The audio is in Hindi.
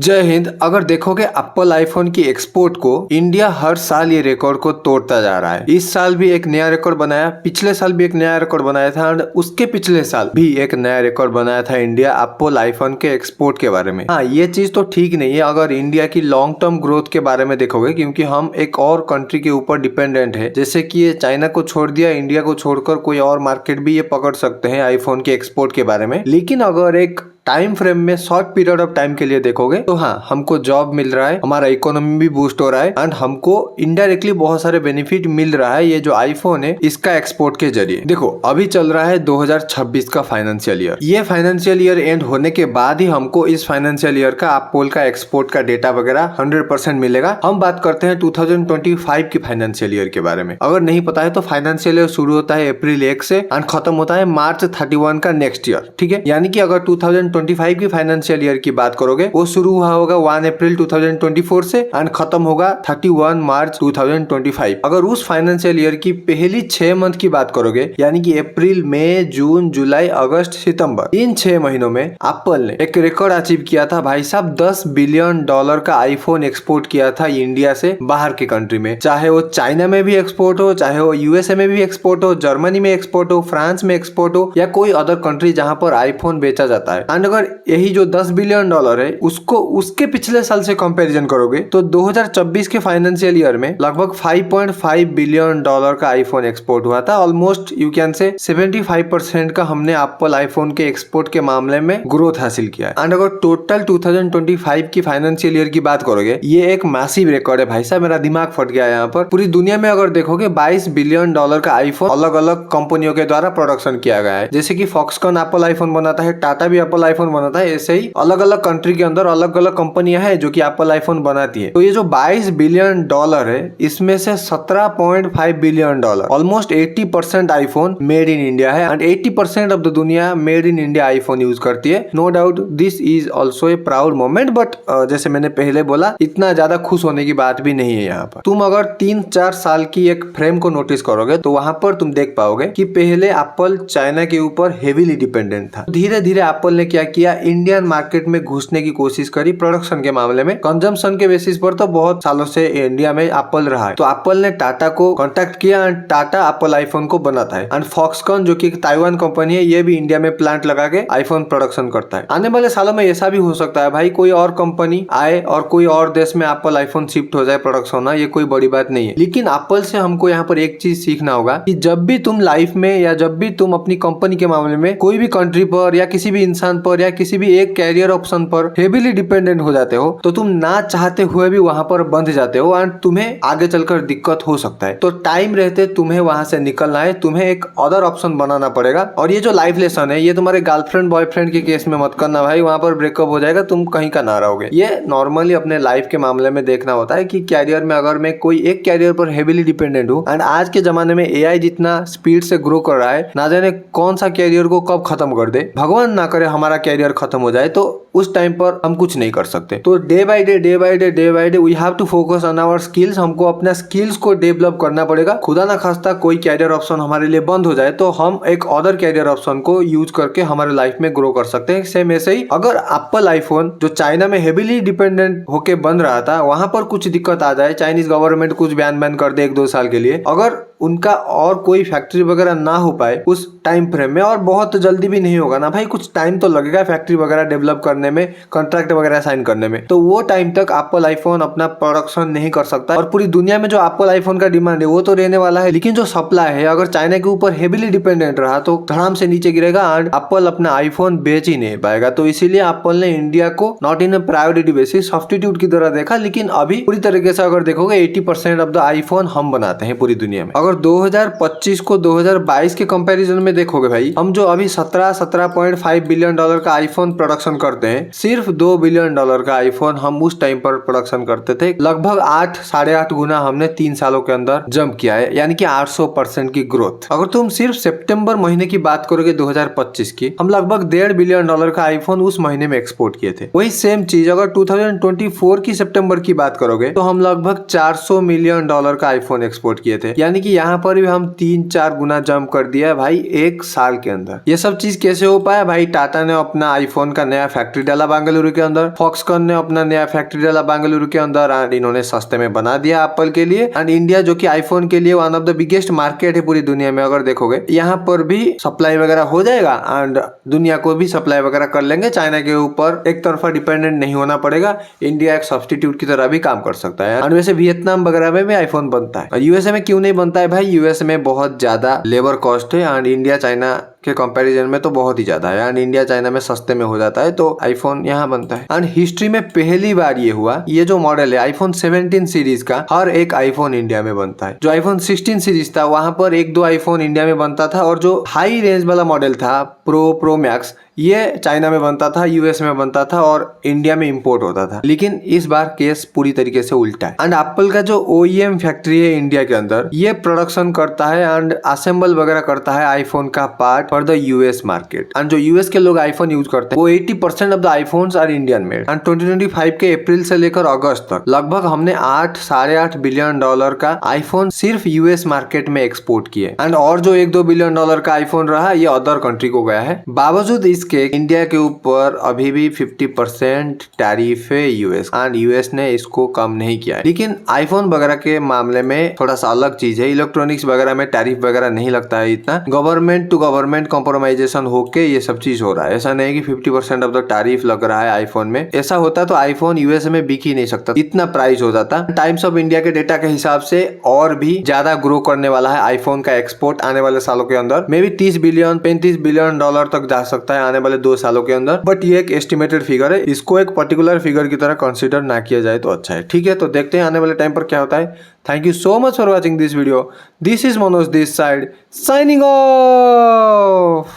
जय हिंद। अगर देखोगे एप्पल आईफोन की एक्सपोर्ट को, इंडिया हर साल ये रिकॉर्ड को तोड़ता जा रहा है। इस साल भी एक नया रिकॉर्ड बनाया, पिछले साल भी एक नया रिकॉर्ड बनाया था और उसके पिछले साल भी एक नया रिकॉर्ड बनाया था इंडिया एप्पल आईफोन के एक्सपोर्ट के बारे में। हाँ, ये चीज तो ठीक नहीं है अगर इंडिया की लॉन्ग टर्म ग्रोथ के बारे में देखोगे, क्योंकि हम एक और कंट्री के ऊपर डिपेंडेंट है। जैसे कि ये चाइना को छोड़ दिया, इंडिया को छोड़कर कोई और मार्केट भी ये पकड़ सकते हैं आईफोन के एक्सपोर्ट के बारे में। लेकिन अगर एक टाइम फ्रेम में शॉर्ट पीरियड ऑफ टाइम के लिए देखोगे तो हाँ, हमको जॉब मिल रहा है, हमारा इकोनॉमी भी बूस्ट हो रहा है एंड हमको इनडायरेक्टली बहुत सारे बेनिफिट मिल रहा है ये जो आईफोन है इसका एक्सपोर्ट के जरिए। देखो, अभी चल रहा है 2026 का फाइनेंशियल ईयर। ये फाइनेंशियल ईयर एंड होने के बाद ही हमको इस फाइनेंशियल ईयर का एप्पल का एक्सपोर्ट का डेटा वगैरह 100% मिलेगा। हम बात करते हैं 2025 की फाइनेंशियल ईयर के बारे में। अगर नहीं पता है तो फाइनेंशियल ईयर शुरू होता है अप्रैल 1 से एंड खत्म होता है मार्च 31 का नेक्स्ट ईयर। ठीक है, यानी कि अगर 2025 की फाइनेंशियल ईयर की बात करोगे, वो शुरू हुआ होगा 1 अप्रैल 2024 से एंड खत्म होगा 31 मार्च 2025। अगर उस फाइनेंशियल ईयर की पहली 6 मंथ की बात करोगे, यानी कि अप्रैल, मई, जून, जुलाई, अगस्त, सितंबर, इन 6 महीनों में एप्पल ने एक रिकॉर्ड अचीव किया था भाई साहब। $10 बिलियन का आईफोन एक्सपोर्ट किया था इंडिया से बाहर के कंट्री में। चाहे वो चाइना में भी एक्सपोर्ट हो, चाहे वो यूएसए में भी एक्सपोर्ट हो, जर्मनी में एक्सपोर्ट हो, फ्रांस में एक्सपोर्ट हो, या कोई अदर कंट्री जहां पर आईफोन बेचा जाता है। एंड अगर यही जो $10 बिलियन है उसको उसके पिछले साल से कंपैरिजन करोगे तो 2024 के फाइनेंशियल ईयर में लगभग $5.5 बिलियन का आईफोन एक्सपोर्ट हुआ था। ऑलमोस्ट यू कैन से 75% का हमने एप्पल आईफोन के एक्सपोर्ट के मामले में ग्रोथ हासिल किया है। एंड अगर टोटल 2025 की फाइनेंशियल ईयर की बात करोगे, ये एक मैसिव रिकॉर्ड है भाई साहब। मेरा दिमाग फट गया यहाँ पर। पूरी दुनिया में अगर देखोगे $22 बिलियन का आईफोन अलग अलग कंपनियों के द्वारा प्रोडक्शन किया गया है। जैसे कि फॉक्सकॉन एप्पल आईफोन बनाता है, टाटा भी एप्पल आईफोन बनाता है, ऐसे ही अलग अलग कंट्री के अंदर अलग अलग कंपनियां हैं जो कि एप्पल आईफोन बनाती है। तो ये जो $22 बिलियन है, इसमें से $17.5 billion almost 80% iPhone made in India है एंड 80% ऑफ द दुनिया made in India iPhone use करती है। No doubt this is also a proud moment, but जैसे मैंने पहले बोला, इतना ज्यादा खुश होने की बात भी नहीं है यहाँ पर। तुम अगर 3-4 साल की एक फ्रेम को नोटिस करोगे तो वहां पर तुम देख पाओगे कि पहले एप्पल चाइना के ऊपर हेवीली डिपेंडेंट था। धीरे धीरे एप्पल ने क्या किया, इंडियन मार्केट में घुसने की कोशिश करी प्रोडक्शन के मामले में। कंजम्पशन के बेसिस पर तो बहुत सालों से इंडिया में एप्पल रहा है। तो एप्पल ने टाटा को कांटेक्ट किया एंड टाटा एप्पल आईफोन को बनाता है। एंड फॉक्सकॉन जो कि ताइवान कंपनी है, ये भी इंडिया में प्लांट लगा के आईफोन प्रोडक्शन करता है। आने वाले सालों में ऐसा भी हो सकता है भाई, कोई और कंपनी आए और कोई और देश में एप्पल आईफोन शिफ्ट हो जाए प्रोडक्शन होना, ये कोई बड़ी बात नहीं है। लेकिन एप्पल से हमको यहाँ पर एक चीज सीखना होगा कि जब भी तुम लाइफ में या जब भी तुम अपनी कंपनी के मामले में कोई भी कंट्री पर या किसी भी इंसान पर या किसी भी एक कैरियर ऑप्शन पर हेवीली डिपेंडेंट हो जाते हो, तो तुम ना चाहते हुए भी वहां पर बंध जाते हो एंड तुम्हें आगे चलकर दिक्कत हो सकता है। तो टाइम रहते तुम्हें वहां से निकलना है, तुम्हें एक अदर ऑप्शन बनाना पड़ेगा। और ये जो लाइफ लेसन है, ये तुम्हारे गर्लफ्रेंड बॉयफ्रेंड के केस में मत करना भाई, वहां पर ब्रेकअप हो जाएगा, तुम कहीं का ना रहोगे। ये नॉर्मली अपने लाइफ के मामले में देखना होता है कि कैरियर में अगर मैं कोई एक कैरियर पर हेवीली डिपेंडेंट हूँ एंड आज के जमाने में एआई जितना स्पीड से ग्रो कर रहा है, ना जाने कौन सा कैरियर को कब खत्म कर दे। भगवान ना करे हमारा कैरियर खत्म हो जाए, तो उस टाइम पर हम कुछ नहीं कर सकते। तो day by day we have to focus on our skills. हमको अपने स्किल्स को डेवलप करना पड़ेगा। खुदा ना खास्ता कोई कैरियर ऑप्शन हमारे लिए बंद हो जाए तो हम एक अदर कैरियर ऑप्शन को यूज करके हमारे लाइफ में ग्रो कर सकते हैं। सेम ऐसे ही अगर एप्पल आईफोन जो चाइना में हेवीली डिपेंडेंट होके बन रहा था, वहां पर कुछ दिक्कत आ जाए, चाइनीज गवर्नमेंट कुछ बैन कर दे 1-2 साल के लिए, अगर उनका और कोई फैक्ट्री वगैरह ना हो पाए उस टाइम फ्रेम में, और बहुत जल्दी भी नहीं होगा ना भाई, कुछ टाइम तो लगेगा फैक्ट्री वगैरह डेवलप करने में, कॉन्ट्रैक्ट वगैरह साइन करने में, तो वो टाइम तक एप्पल आईफोन अपना प्रोडक्शन नहीं कर सकता। और पूरी दुनिया में जो एप्पल आईफोन का डिमांड है वो तो रहने वाला है, लेकिन जो सप्लाई है अगर चाइना के ऊपर हेवीली डिपेंडेंट रहा तो धड़ाम से नीचे गिरेगा एंड एप्पल अपना आईफोन बेच ही नहीं पाएगा। तो इसीलिए एप्पल ने इंडिया को not in a priority basis substitute की तरह देखा। लेकिन अभी पूरी तरीके से अगर देखोगे 80% ऑफ द आईफोन हम बनाते हैं पूरी दुनिया में। अगर 2025 को 2022 के कंपैरिजन में देखोगे भाई, हम जो अभी 17.5 बिलियन का आईफोन प्रोडक्शन करते हैं, सिर्फ $2 बिलियन का आईफोन हम उस टाइम पर प्रोडक्शन करते थे। लगभग 8-8.5 गुना हमने 3 सालों के अंदर जंप किया है, यानी कि 800% की ग्रोथ। अगर तुम सिर्फ सितंबर महीने की बात करोगे 2025 की, हम लगभग $1.5 बिलियन का आईफोन उस महीने में एक्सपोर्ट किए थे। वही सेम चीज अगर 2024 की सितंबर की बात करोगे तो हम लगभग $400 मिलियन का आईफोन एक्सपोर्ट किए थे। यानी कि यहाँ पर भी हम 3-4 गुना जंप कर दिया है भाई एक साल के अंदर। ये सब चीज कैसे हो पाया भाई? टाटा ने अपना आईफोन का नया फैक्ट्री डाला बेंगलुरु के अंदर, फॉक्सकॉन ने अपना नया फैक्ट्री डाला बेंगलुरु के अंदर एंड इन्होंने सस्ते में बना दिया एप्पल के लिए। एंड इंडिया जो कि आईफोन के लिए one of the biggest market है पूरी दुनिया में, अगर देखोगे यहाँ पर भी सप्लाई वगैरह हो जाएगा एंड दुनिया को भी सप्लाई वगैरह कर लेंगे। चाइना के ऊपर एक तरफा डिपेंडेंट नहीं होना पड़ेगा। इंडिया एक सब्स्टिट्यूट की तरह भी काम कर सकता है। एंड वैसे वियतनाम वगैरह में भी आईफोन बनता है। यूएसए में क्यों नहीं बनता है भाई? यूएसए में बहुत ज्यादा लेबर कॉस्ट है एंड इंडिया चाइना के कंपैरिजन में तो बहुत ही ज्यादा है एंड इंडिया चाइना में सस्ते में हो जाता है, तो आईफोन यहाँ बनता है। एंड हिस्ट्री में पहली बार ये हुआ, ये जो मॉडल है आईफोन 17 सीरीज का, हर एक आईफोन इंडिया में बनता है। जो आईफोन 16 सीरीज था वहां पर एक दो आईफोन इंडिया में बनता था और जो हाई रेंज वाला मॉडल था प्रो मैक्स, ये चाइना में बनता था, यूएस में बनता था और इंडिया में इंपोर्ट होता था। लेकिन इस बार केस पूरी तरीके से उल्टा है। एंड एप्पल का जो ओईएम फैक्ट्री है इंडिया के अंदर, ये प्रोडक्शन करता है एंड असेंबल वगैरह करता है आईफोन का part for the US market. And जो यूएस के लोग आईफोन यूज करते हैं वो 80% of the iPhones are Indian made. And 2025 के अप्रैल से लेकर अगस्त तक लगभग हमने $8.5 बिलियन का आईफोन सिर्फ यूएस मार्केट में एक्सपोर्ट किए। एंड और जो $1-2 बिलियन का आईफोन रहा ये अदर कंट्री को गया है। बावजूद इसके इंडिया के ऊपर अभी भी 50% टैरिफ है यूएस, एंड यूएस ने इसको कम नहीं किया है। लेकिन आईफोन वगैरह के मामले में थोड़ा सा अलग चीज है। इलेक्ट्रॉनिक्स वगैरह में टैरिफ वगैरह नहीं लगता है इतना। गवर्नमेंट टू गवर्नमेंट कॉम्प्रोमाइजेशन होके ये सब चीज हो रहा है। ऐसा नहीं कि 50% ऑफ द टैरिफ लग रहा है आईफोन में। ऐसा होता तो आईफोन यूएस में बिक ही नहीं सकता, इतना प्राइस हो जाता। टाइम्स ऑफ इंडिया के डेटा के हिसाब से और भी ज्यादा ग्रो करने वाला है आईफोन का एक्सपोर्ट आने वाले सालों के अंदर। May be 30 billion 35 billion dollar तक जा सकता है आने वाले 2 सालों के अंदर। बट ये एक एस्टिमेटेड फिगर है, इसको एक पर्टिकुलर फिगर की तरह कंसीडर ना किया जाए तो अच्छा है। ठीक है, तो देखते हैं आने वाले टाइम पर क्या होता है। Thank you so much for watching this video. This is Manoj this side signing off.